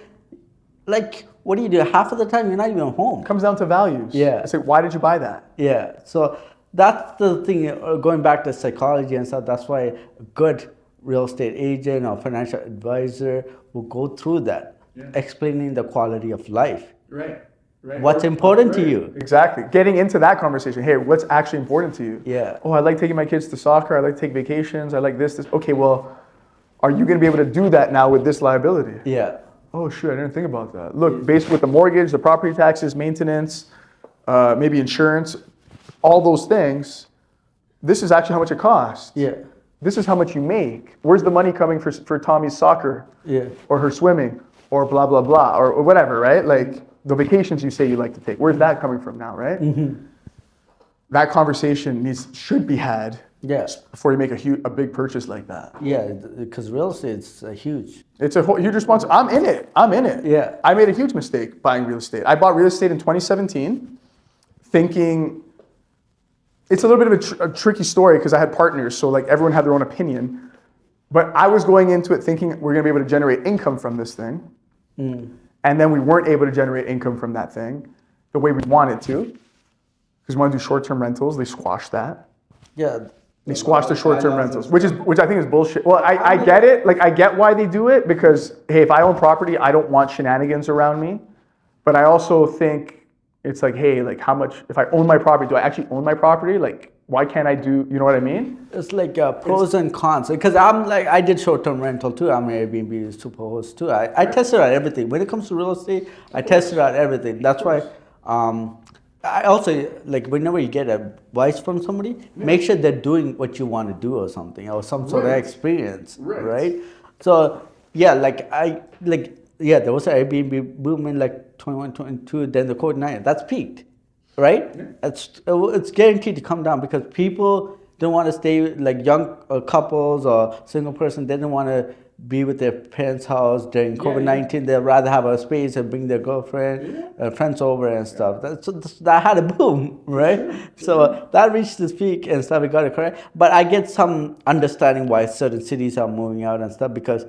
like what do you do? Half of the time you're not even home. It comes down to values. Yeah. It's like, why did you buy that? Yeah. So that's the thing. Going back to psychology and stuff, that's why a good real estate agent or financial advisor will go through that, explaining the quality of life. Right. What's important to you? Exactly. Getting into that conversation. Hey, what's actually important to you? Yeah. Oh, I like taking my kids to soccer. I like to take vacations. I like this. Okay, well, are you going to be able to do that now with this liability? Yeah. Oh, shoot, I didn't think about that. Look, based with the mortgage, the property taxes, maintenance, maybe insurance, all those things, this is actually how much it costs. Yeah. This is how much you make. Where's the money coming for Tommy's soccer? Yeah. Or her swimming? Or blah, blah, blah, or whatever, right? Like the vacations you say you like to take. Where's that coming from now, right? That conversation should be had before you make a big purchase like that. Yeah, because real estate's huge. It's a huge responsibility. I'm in it. Yeah. I made a huge mistake buying real estate. I bought real estate in 2017 thinking, it's a little bit of a tricky story because I had partners, so like everyone had their own opinion. But I was going into it thinking we're going to be able to generate income from this thing. And then we weren't able to generate income from that thing the way we wanted to. Because we want to do short-term rentals. They squashed that. Yeah. They squashed the short-term rentals, which I think is bullshit. Well, I get it. Like I get why they do it because, hey, if I own property, I don't want shenanigans around me. But I also think it's like, hey, like how much, if I own my property, do I actually own my property? Like, why can't I do, you know what I mean? It's like pros and cons. Because I'm like, I did short-term rental too. I'm an Airbnb super host too. I tested out everything. When it comes to real estate, I tested out everything. That's why I also, like whenever you get advice from somebody, make sure they're doing what you want to do or something, or some sort of experience, right? So yeah, there was an Airbnb boom in like 21, 22, then the COVID-19, that's peaked. Right? It's guaranteed to come down because people don't want to stay like young couples or single person. They don't want to be with their parents' house during COVID-19. They'd rather have a space and bring their girlfriend, friends over and stuff. That had a boom, right? So that reached its peak and stuff. We got it correct. But I get some understanding why certain cities are moving out and stuff because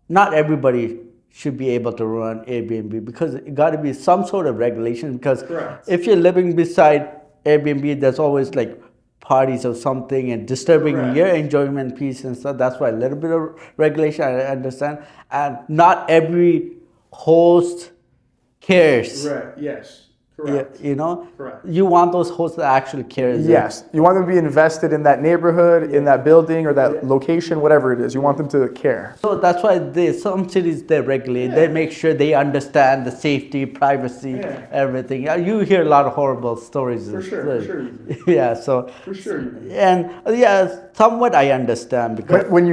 not everybody should be able to run Airbnb because it got to be some sort of regulation because if you're living beside Airbnb, there's always like parties or something and disturbing your enjoyment piece and stuff. That's why a little bit of regulation, I understand. And not every host cares. Right, yes. Correct. You know, Correct. you want those hosts that actually care. Yes, you want them to be invested in that neighborhood, in that building, or that location, whatever it is. You want them to care. So that's why some cities they regulate. They make sure they understand the safety, privacy, everything. Yeah, you hear a lot of horrible stories. For sure. Yeah. So. For sure. And somewhat I understand because. But when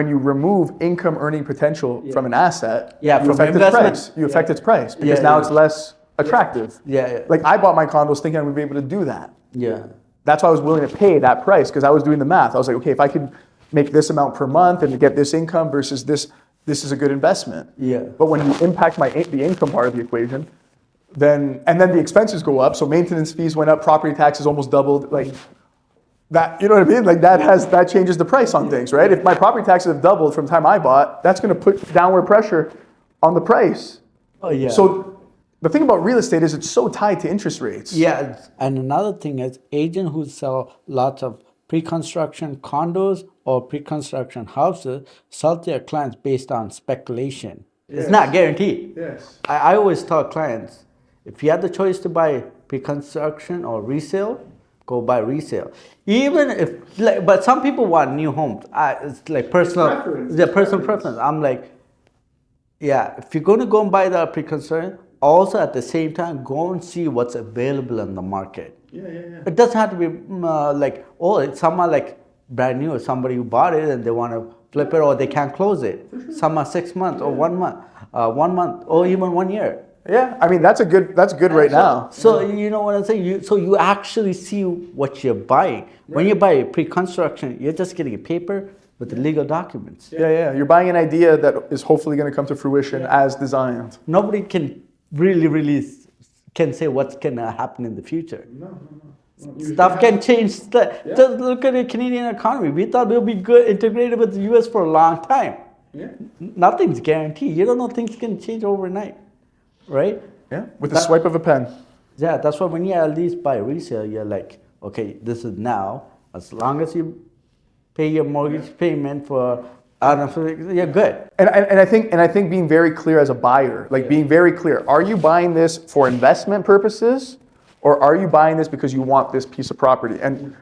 you remove income earning potential from an asset, you from affect its investment. price. You affect its price because now it's less attractive. Like I bought my condos thinking I would be able to do that. Yeah. That's why I was willing to pay that price because I was doing the math. I was like, okay, if I could make this amount per month and to get this income versus this is a good investment. Yeah. But when you impact the income part of the equation, then the expenses go up. So maintenance fees went up, property taxes almost doubled. Like that, you know what I mean? Like that changes the price on things, right? If my property taxes have doubled from the time I bought, that's going to put downward pressure on the price. Oh yeah. So the thing about real estate is it's so tied to interest rates. Yeah, and another thing is agents who sell lots of pre-construction condos or pre-construction houses sell their clients based on speculation. It's not guaranteed. Yes. I always tell clients, if you have the choice to buy pre-construction or resale, go buy resale. Even if, but some people want new homes. It's like personal preference. I'm like, if you're going to go and buy the pre-construction, also at the same time, go and see what's available in the market. It doesn't have to be it's someone like brand new or somebody who bought it and they want to flip it or they can't close it. Some are 6 months or 1 month, 1 month or even 1 year. Yeah, I mean that's good right now. So you know what I'm saying? You actually see what you're buying. When you buy pre-construction, you're just getting a paper with the legal documents. Yeah. You're buying an idea that is hopefully going to come to fruition as designed. Nobody can really can say what's going to happen in the future. No. Stuff can change. Just look at the Canadian economy. We thought we'll be good integrated with the US for a long time. Yeah. Nothing's guaranteed. You don't know things can change overnight, right? Yeah, with the swipe of a pen. Yeah, that's why when you at least buy resale, you're like, okay, this is now. As long as you pay your mortgage payment for, you're good. And I think being very clear as a buyer, being very clear, are you buying this for investment purposes, or are you buying this because you want this piece of property? And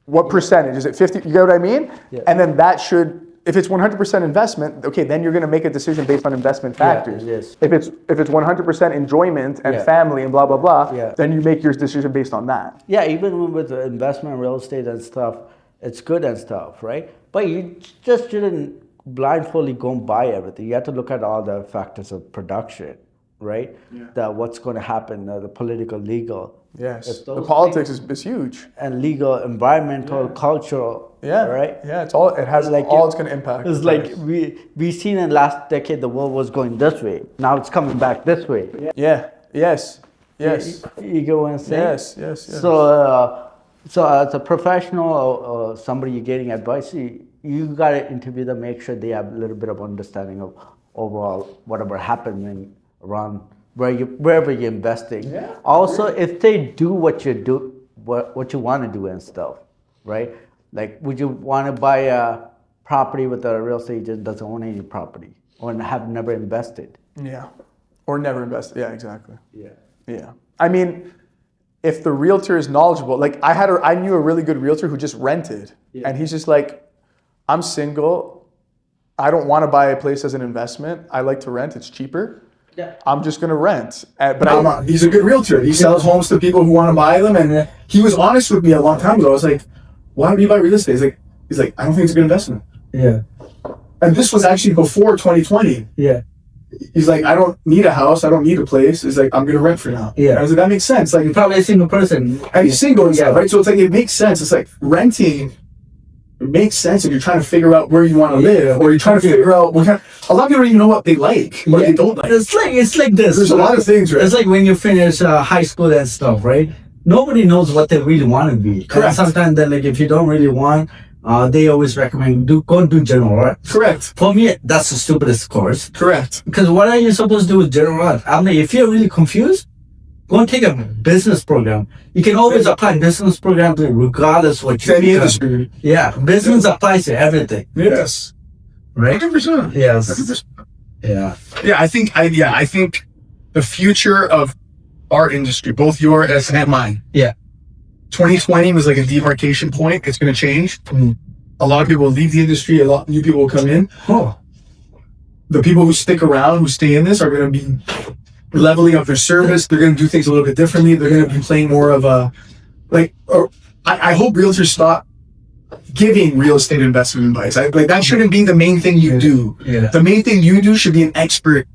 what percentage? Is it 50? You get what I mean? Yeah. And then that should, if it's 100% investment, okay, then you're going to make a decision based on investment factors. Yes. If it's 100% enjoyment and family and blah blah blah, then you make your decision based on that. Yeah, even with the investment, real estate and stuff, it's good and stuff, right? But you just shouldn't blindfoldly go and buy everything. You have to look at all the factors of production, right? That what's going to happen, the political, legal. Yes, the politics is huge. And legal, environmental, cultural, right? Yeah, it's all it's going to impact. It's like we seen in last decade the world was going this way. Now it's coming back this way. Yeah. Yes. You get what I'm saying? Yes. So as a professional or somebody you're getting advice, you got to interview them, make sure they have a little bit of understanding of overall whatever happening around wherever you're investing. Yeah. Also, if they do what you want to do and stuff, right? Like, would you want to buy a property with a real estate agent that doesn't own any property or have never invested? Yeah, or never invested. Yeah, exactly. Yeah. I mean, if the realtor is knowledgeable, like I knew a really good realtor who just rented, and he's just like, I'm single, I don't want to buy a place as an investment. I like to rent; it's cheaper. Yeah. I'm just going to rent. But he's a good realtor. He sells homes to people who want to buy them. And he was honest with me a long time ago. I was like, why do you buy real estate? He's like, I don't think it's a good investment. Yeah. And this was actually before 2020. Yeah. He's like, I don't need a house. I don't need a place. He's like, I'm going to rent for now. Yeah. And I was like, that makes sense. Like, you're probably a single person. And he's single, right? So it's like, it makes sense. It's like renting. It makes sense if you're trying to figure out where you want to live, or you're trying to figure out a lot of people don't even know what they like, what they don't like. It's like this. There's a lot of things, right? It's like when you finish high school and stuff, right? Nobody knows what they really want to be. Correct. And sometimes they're like, if you don't really want, they always recommend go and do general art. Correct. For me, that's the stupidest course. Correct. Because what are you supposed to do with general art? I mean, if you're really confused, go and take a business program. You can always apply business program to regardless what you Any industry. Yeah, business applies to everything. Yes. Right? 100%. Yes. 100%. Yeah. Yeah, I think the future of our industry, both yours and mine. Yeah. 2020 was like a demarcation point. It's going to change. A lot of people will leave the industry. A lot of new people will come in. Oh. The people who stick around, who stay in this, are going to be leveling up their service. They're going to do things a little bit differently. They're going to be playing more of a, I hope realtors stop giving real estate investment advice. That shouldn't be the main thing you do. Yeah. The main thing you do should be an expert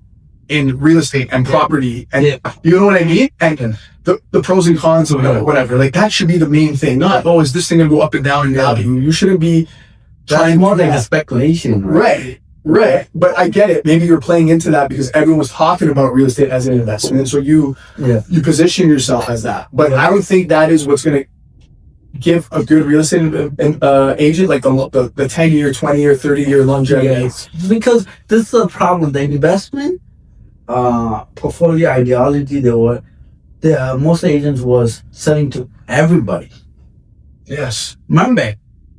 in real estate and property. And you know what I mean? And the pros and cons of whatever. Like, that should be the main thing. Not, oh, is this thing going to go up and down in value? You shouldn't be That's more like a speculation. Right. But I get it. Maybe you're playing into that because everyone was talking about real estate as an investment. So you position yourself as that. But I don't think that is what's going to give a good real estate agent like the 10-year, 20-year, 30-year longevity. Yes. Because this is the problem. The investment portfolio ideology, most agents was selling to everybody. Yes. Remember,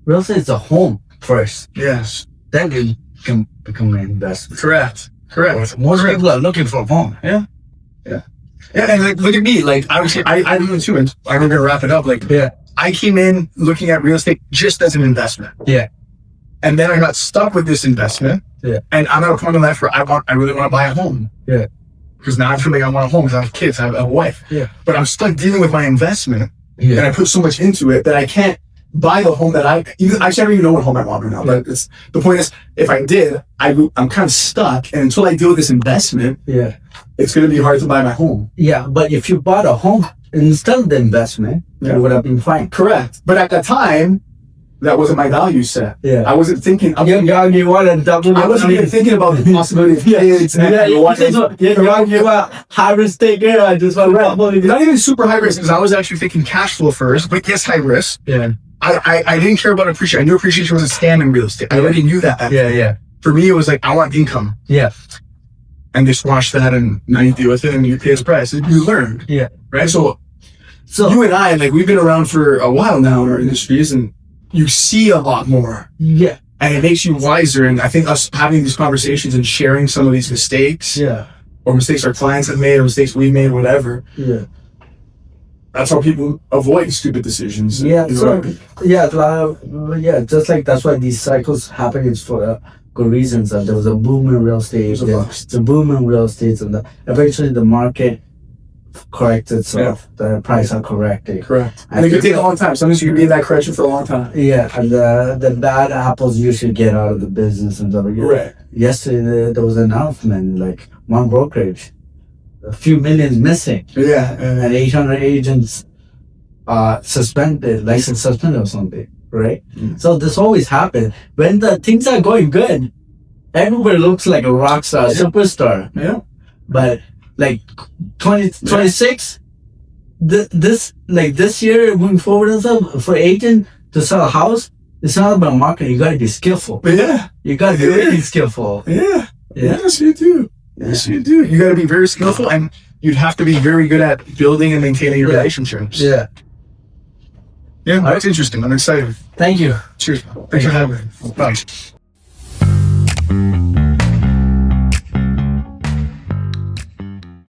real estate is a home first. Yes. Then you can become an investor. Correct. Most people are looking for a home. Yeah, and like, look at me. Like, obviously, I do too, and I'm going to wrap it up. Like, I came in looking at real estate just as an investment. Yeah. And then I got stuck with this investment. Yeah. And I'm at a point in life where I really want to buy a home. Yeah. Because now I feel like I want a home because I have kids, I have a wife. Yeah. But I'm stuck dealing with my investment. Yeah. And I put so much into it that I can't buy the home that I don't even know what home I want right now. But the point is, if I did, I'm kind of stuck. And until I deal with this investment, it's going to be hard to buy my home. Yeah. But if you bought a home instead of the investment, you would have been fine. Correct. But at the time, that wasn't my value set. Yeah. I wasn't thinking. You want to double. I wasn't even thinking about the possibility of kids. You want high risk taker. I just want to double. Not even super high risk, because I was actually thinking cash flow first, but yes, high risk. Yeah. I didn't care about appreciation. I knew appreciation was a scam in real estate. I already knew that. Yeah. For me, it was like, I want income. Yeah. And they squash that, and now you deal with it, and you pay its price. You learn. Yeah. Right? So you and I, like, we've been around for a while now in our industries, and you see a lot more. Yeah. And it makes you wiser. And I think us having these conversations and sharing some of these mistakes, or mistakes our clients have made, or mistakes we've made, whatever. Yeah. That's how people avoid stupid decisions. Yeah. You know Just like that's why these cycles happen. It's for good reasons. That there was a boom in real estate. There's a boom in real estate, and eventually the market corrected itself. The price are corrected. Correct. And it could take a long time. Sometimes you can be in that correction for a long time. Yeah, and the bad apples usually get out of the business. And right. Yesterday there was an announcement, like one brokerage, a few millions missing. Yeah. And 800 agents suspended, license suspended or something, right? So this always happens. When the things are going good, everybody looks like a rock star, superstar. Yeah. But like 2026, this year moving forward and stuff, for agent to sell a house, it's not about marketing. You gotta be skillful. Yeah. You gotta be really skillful. Yeah. Yes, you do. Yes, you do. You gotta be very skillful, and you'd have to be very good at building and maintaining your relationships. Yeah. Yeah, that's interesting. I'm excited. Thank you. Cheers. Thanks for having me. Bye.